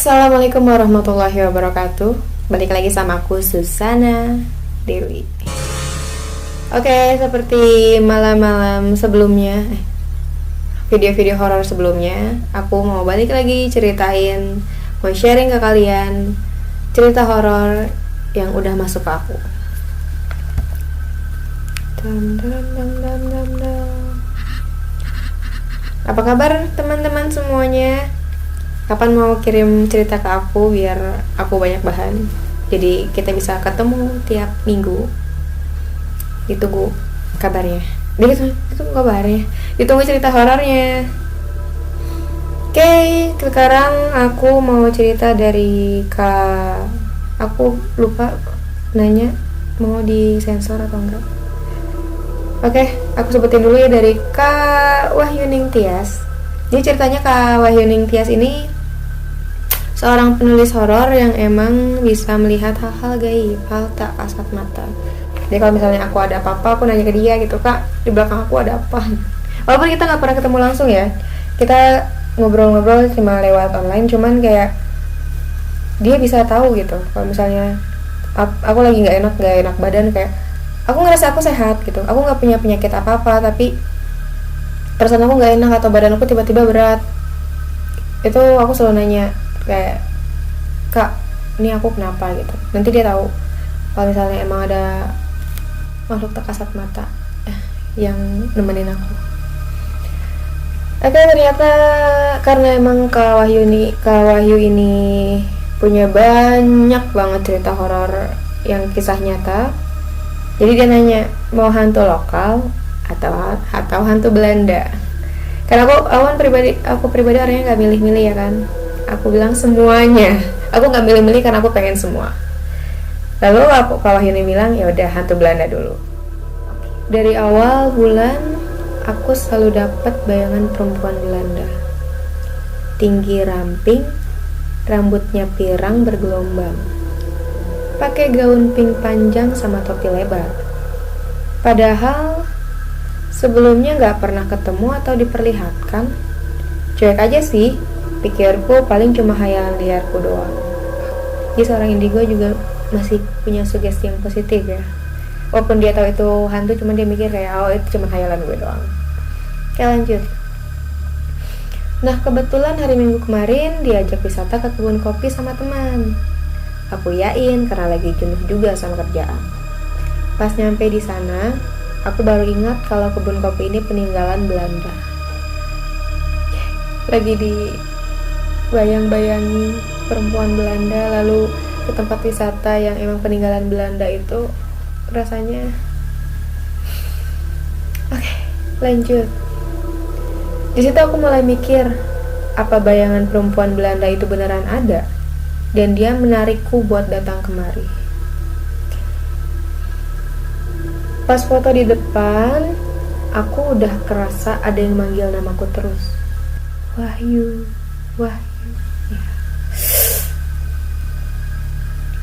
Assalamualaikum warahmatullahi wabarakatuh. Balik lagi sama aku Susana Dewi. Oke, seperti malam-malam sebelumnya, video-video horor sebelumnya, aku mau balik lagi ceritain, mau sharing ke kalian cerita horor yang udah masuk ke aku. Apa kabar teman-teman semuanya? Kapan mau kirim cerita ke aku biar aku banyak bahan, jadi kita bisa ketemu tiap minggu. Ditunggu kabarnya, ditunggu kabarnya, ditunggu cerita horornya. Oke, sekarang aku mau cerita dari Kak. Aku lupa nanya mau disensor atau enggak. Oke, aku sebutin dulu ya, dari Kak Wahyuning Tias. Jadi ceritanya Kak Wahyuning Tias ini seorang penulis horor yang emang bisa melihat hal-hal gaib, hal tak kasat mata. Jadi kalau misalnya aku ada apa-apa, aku nanya ke dia gitu, Kak, di belakang aku ada apa? Walaupun kita nggak pernah ketemu langsung ya, kita ngobrol-ngobrol cuma lewat online, cuman kayak dia bisa tahu gitu. Kalau misalnya aku lagi nggak enak badan, kayak aku ngerasa aku sehat gitu, aku nggak punya penyakit apa-apa, tapi perasaan aku nggak enak atau badan aku tiba-tiba berat, itu aku selalu nanya kayak, Kak, ini aku kenapa gitu. Nanti dia tahu kalau misalnya emang ada makhluk tak kasat mata yang nemenin aku. Oke, ternyata karena emang Kak Wahyu ini punya banyak banget cerita horor yang kisah nyata, jadi dia nanya mau hantu lokal atau hantu Belanda. Karena aku pribadi orangnya nggak milih-milih ya kan. Aku bilang semuanya. Aku nggak milih-milih karena aku pengen semua. Lalu kalau ini bilang ya udah hantu Belanda dulu. Dari awal bulan aku selalu dapat bayangan perempuan Belanda. Tinggi ramping, rambutnya pirang bergelombang. Pakai gaun pink panjang sama topi lebar. Padahal sebelumnya nggak pernah ketemu atau diperlihatkan. Cuek aja sih, pikirku paling cuma hayalan liarku doang. Jadi seorang indigo juga masih punya sugesti yang positif ya. Walaupun dia tahu itu hantu, cuma dia mikir kayak, oh itu cuma hayalan gue doang. Oke, lanjut. Nah, kebetulan hari Minggu kemarin diajak wisata ke kebun kopi sama teman. Aku yain karena lagi jenuh juga sama kerjaan. Pas nyampe di sana, aku baru ingat kalau kebun kopi ini peninggalan Belanda. Lagi bayang-bayangi perempuan Belanda lalu ke tempat wisata yang emang peninggalan Belanda itu, rasanya oke, lanjut. Di situ aku mulai mikir, apa bayangan perempuan Belanda itu beneran ada dan dia menarikku buat datang kemari. Pas foto di depan, aku udah kerasa ada yang manggil namaku terus. Wahyu. Ya.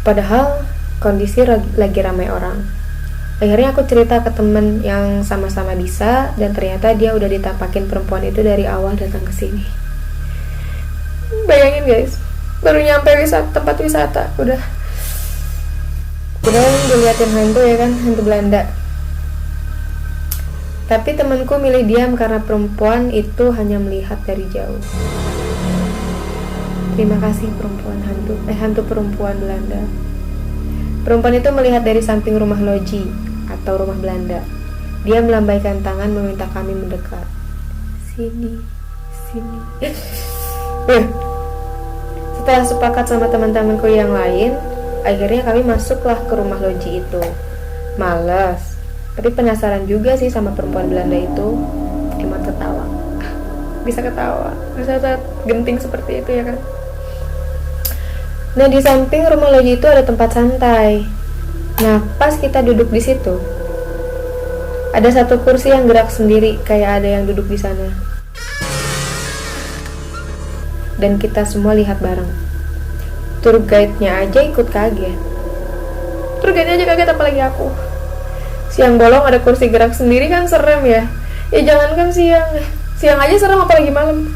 Padahal kondisi lagi ramai orang. Akhirnya aku cerita ke temen yang sama-sama bisa, dan ternyata dia udah ditampakin perempuan itu dari awal datang ke sini. Bayangin guys, baru nyampe tempat wisata udah diliatin hantu ya kan, hantu Belanda. Tapi temanku milih diam karena perempuan itu hanya melihat dari jauh. Terima kasih hantu perempuan Belanda. Perempuan itu melihat dari samping rumah loji atau rumah Belanda. Dia melambaikan tangan meminta kami mendekat. Sini. Setelah sepakat sama teman-temanku yang lain, akhirnya kami masuklah ke rumah loji itu. Males, tapi penasaran juga sih sama perempuan Belanda itu. Emang ketawa, bisa ketawa, bisa genting seperti itu ya kan. Nah, di samping rumah loji itu ada tempat santai. Nah, pas kita duduk di situ, ada satu kursi yang gerak sendiri, kayak ada yang duduk di sana. Dan kita semua lihat bareng. Tour guide-nya aja ikut kaget. Tour guide-nya aja kaget, apalagi aku. Siang bolong ada kursi gerak sendiri kan serem ya. Ya jangankan siang aja serem, apalagi malam.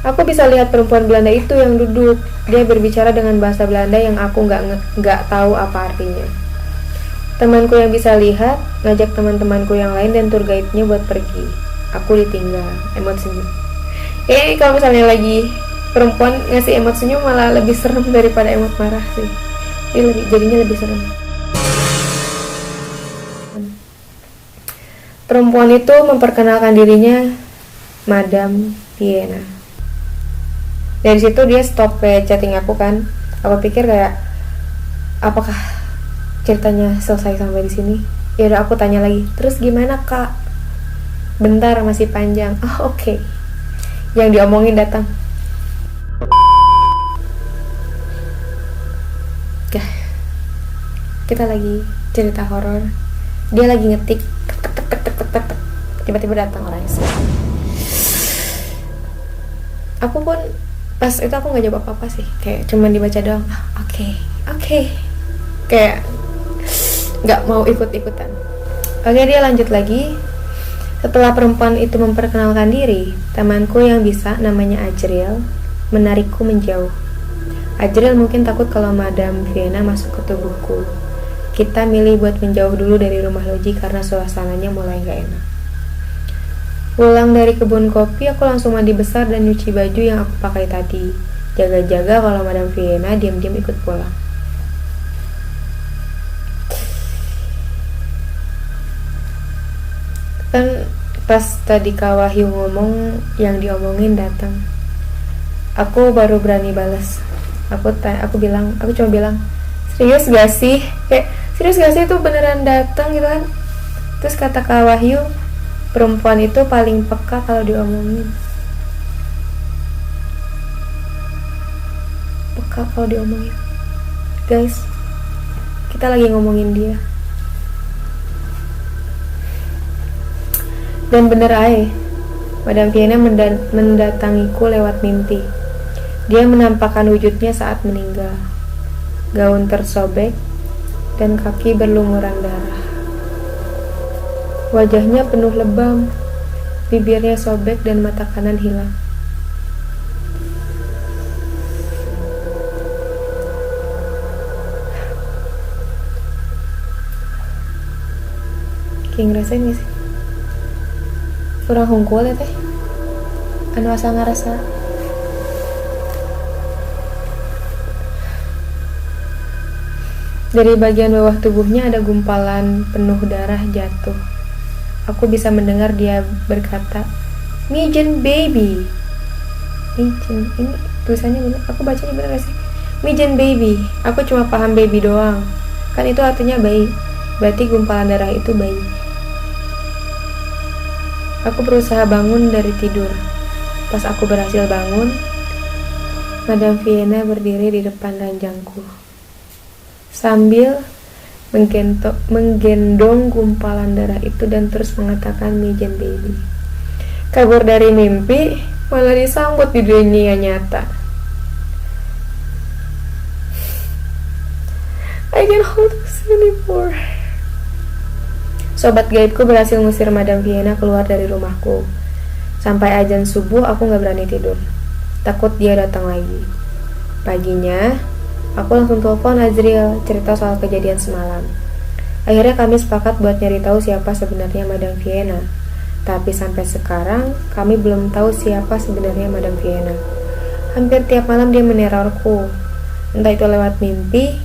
Aku bisa lihat perempuan Belanda itu yang duduk. Dia berbicara dengan bahasa Belanda yang aku nggak tahu apa artinya. Temanku yang bisa lihat ngajak teman-temanku yang lain dan tour guide-nya buat pergi. Aku ditinggal, emot senyum. Kalau misalnya lagi perempuan ngasih emot senyum malah lebih serem daripada emot marah sih. Ini jadinya lebih serem. Perempuan itu memperkenalkan dirinya Madame Vienna. Dari situ dia stop chatting aku kan. Aku pikir kayak, apakah ceritanya selesai sampai di sini? Ya udah, aku tanya lagi. Terus gimana kak? Bentar, masih panjang. Oh oke. Yang diomongin datang. Kita lagi cerita horor. Dia lagi ngetik. Tiba-tiba datang orangnya. Aku pun pas itu aku nggak jawab apa-apa sih, kayak cuman dibaca doang. Oke. Kayak nggak mau ikut-ikutan. Oke, dia lanjut lagi. Setelah perempuan itu memperkenalkan diri, temanku yang bisa, namanya Ajril, menarikku menjauh. Ajril mungkin takut kalau Madame Vienna masuk ke tubuhku. Kita milih buat menjauh dulu dari rumah Loji karena suasananya mulai gak enak. Pulang dari kebun kopi, aku langsung mandi besar dan nyuci baju yang aku pakai tadi. Jaga-jaga kalau Madame Vienna diam-diam ikut pulang. Kan pas tadi Kak Wahyu ngomong, yang diomongin datang. Aku baru berani balas. Aku cuma bilang, serius gak sih? Serius gak sih itu beneran datang gitu kan? Terus kata Kak Wahyu, perempuan itu paling peka kalau diomongin. Peka kalau diomongin. Guys, kita lagi ngomongin dia. Dan bener aja, Madame Vienna mendatangiku lewat mimpi. Dia menampakkan wujudnya saat meninggal. Gaun tersobek dan kaki berlumuran darah. Wajahnya penuh lebam, bibirnya sobek dan mata kanan hilang. Kayak ngerasain gak sih? Kurang hungkul ya teh. Anu asa ngerasa. Dari bagian bawah tubuhnya ada gumpalan penuh darah jatuh. Aku bisa mendengar dia berkata, "Mijen baby." Mijen, ini tulisannya bener. Aku bacanya bener gak sih? Mijen baby. Aku cuma paham baby doang. Kan itu artinya bayi. Berarti gumpalan darah itu bayi. Aku berusaha bangun dari tidur. Pas aku berhasil bangun, Madame Vienna berdiri di depan ranjangku sambil menggendong gumpalan darah itu dan terus mengatakan Mijen baby. Kabur dari mimpi malah disambut di dunia nyata. I can't hold this anymore. Sobat gaibku berhasil ngusir Madame Vienna keluar dari rumahku. Sampai azan subuh aku gak berani tidur. Takut dia datang lagi. Paginya, aku langsung telepon Azril cerita soal kejadian semalam. Akhirnya kami sepakat buat nyari tahu siapa sebenarnya Madame Vienna. Tapi sampai sekarang kami belum tahu siapa sebenarnya Madame Vienna. Hampir tiap malam dia menerorku. Entah itu lewat mimpi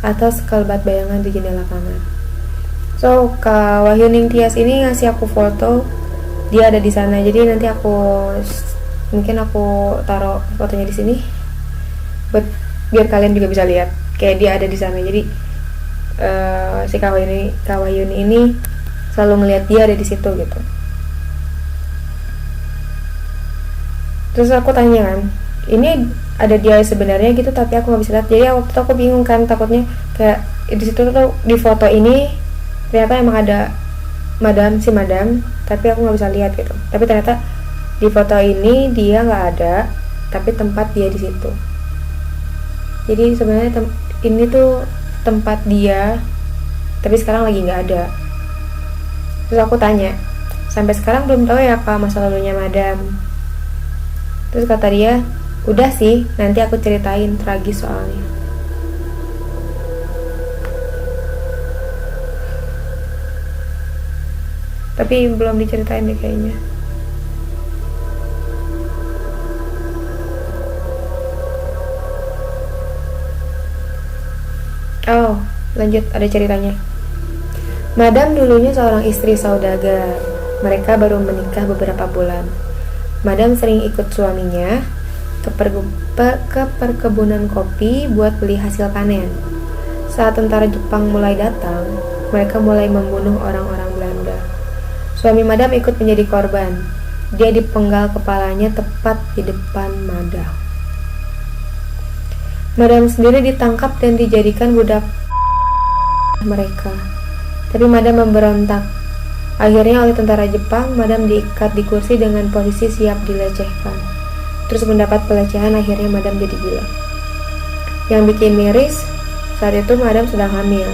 atau sekelebat bayangan di jendela kamar. So, Kak Wahyu Ningtyas ini ngasih aku foto, dia ada di sana. Jadi nanti mungkin aku taruh fotonya di sini, biar kalian juga bisa lihat. Kayak dia ada di sana. Jadi si Kak Wahyu ini selalu ngelihat dia ada di situ gitu. Terus aku tanya kan, ini ada dia sebenarnya gitu, tapi aku nggak bisa lihat. Jadi waktu itu aku bingung kan, takutnya kayak di situ tuh di foto ini ternyata emang ada madam, tapi aku nggak bisa lihat gitu. Tapi ternyata di foto ini dia nggak ada, tapi tempat dia di situ. Jadi sebenarnya ini tuh tempat dia, tapi sekarang lagi nggak ada. Terus aku tanya, sampai sekarang belum tahu ya Kak masa lalunya madam. Terus kata dia, udah sih, nanti aku ceritain, tragis soalnya. Tapi belum diceritain deh kayaknya. Oh, lanjut, ada ceritanya. Madam dulunya seorang istri saudagar. Mereka baru menikah beberapa bulan. Madam sering ikut suaminya ke perkebunan kopi buat beli hasil panen. Saat tentara Jepang mulai datang, mereka mulai membunuh orang-orang Belanda. Suami Madam ikut menjadi korban. Dia dipenggal kepalanya tepat di depan Madam. Madam sendiri ditangkap dan dijadikan budak mereka. Tapi Madam memberontak. Akhirnya oleh tentara Jepang, Madam diikat di kursi dengan posisi siap dilecehkan. Terus mendapat pelecehan, akhirnya Madam jadi gila. Yang bikin miris, saat itu Madam sedang hamil.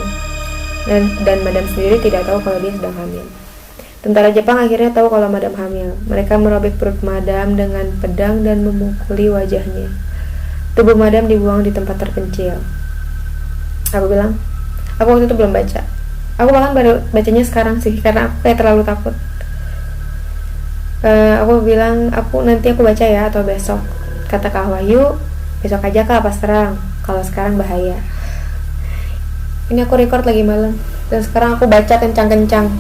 Dan Madam sendiri tidak tahu kalau dia sedang hamil. Tentara Jepang akhirnya tahu kalau Madam hamil. Mereka merobek perut Madam dengan pedang dan memukuli wajahnya. Tubuh Madam dibuang di tempat terpencil. Aku bilang, aku waktu itu belum baca. Aku bahkan baru bacanya sekarang sih, karena aku kayak terlalu takut. Aku bilang, nanti aku baca ya, atau besok. Kata Kak Wahyu, besok aja Kak, pas terang. Kalau sekarang bahaya. Ini aku record lagi malam, dan sekarang aku baca kencang-kencang.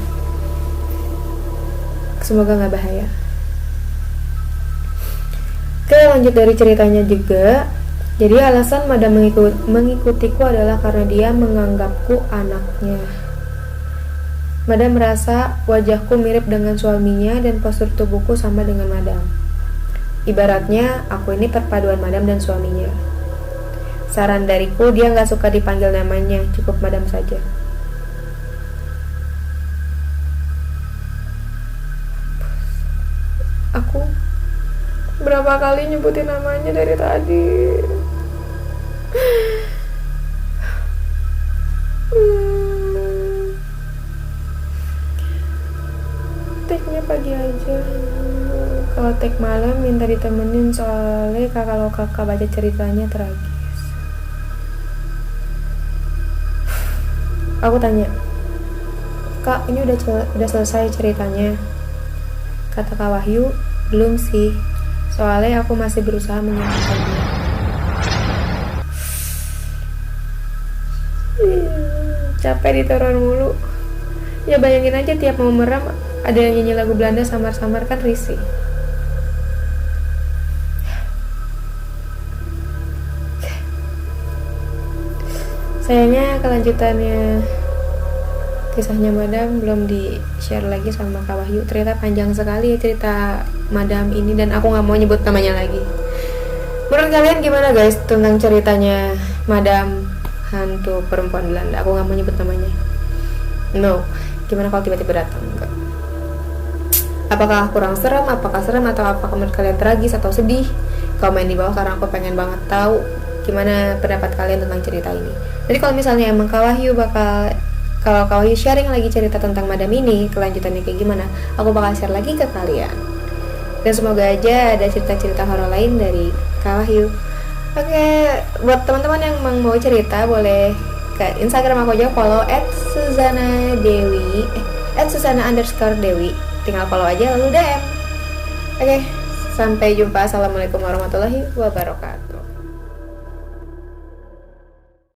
Semoga gak bahaya. Oke, lanjut dari ceritanya juga. Jadi alasan Madam mengikutiku adalah karena dia menganggapku anaknya. Madam merasa wajahku mirip dengan suaminya dan postur tubuhku sama dengan Madam. Ibaratnya aku ini perpaduan Madam dan suaminya. Saran dariku, dia gak suka dipanggil namanya, cukup Madam saja. Aku berapa kali nyebutin namanya dari tadi. Take-nya pagi aja. Kalau take malam minta ditemenin, soalnya kalau kakak baca ceritanya tragis. Aku tanya, Kak, ini udah selesai ceritanya? Kata Kak Wahyu, belum sih, soalnya aku masih berusaha menyenangkannya. Capek diteror mulu. Ya bayangin aja tiap mau merem ada yang nyanyi lagu Belanda samar-samar, kan risih. Sayangnya kelanjutannya kisahnya Madam belum di share lagi sama Kak Wahyu. Ternyata panjang sekali ya cerita Madam ini, dan aku gak mau nyebut namanya lagi. Menurut kalian gimana guys tentang ceritanya Madam hantu perempuan Belanda? Aku gak mau nyebut namanya. No, gimana kalau tiba-tiba datang? Enggak. Apakah kurang serem, apakah serem, atau apakah menurut kalian tragis atau sedih? Komen di bawah, karena aku pengen banget tahu gimana pendapat kalian tentang cerita ini. Jadi kalau misalnya emang Kak Wahyu kalau Kak Wahyu sharing lagi cerita tentang Madam ini, kelanjutannya kayak gimana, aku bakal share lagi ke kalian. Dan semoga aja ada cerita-cerita horor lain dari Kak Wahyu. Oke, buat teman-teman yang mau cerita, boleh ke Instagram aku aja, follow @susana_dewi, @susana_dewi. Tinggal follow aja lalu DM. Oke, sampai jumpa. Assalamualaikum warahmatullahi wabarakatuh.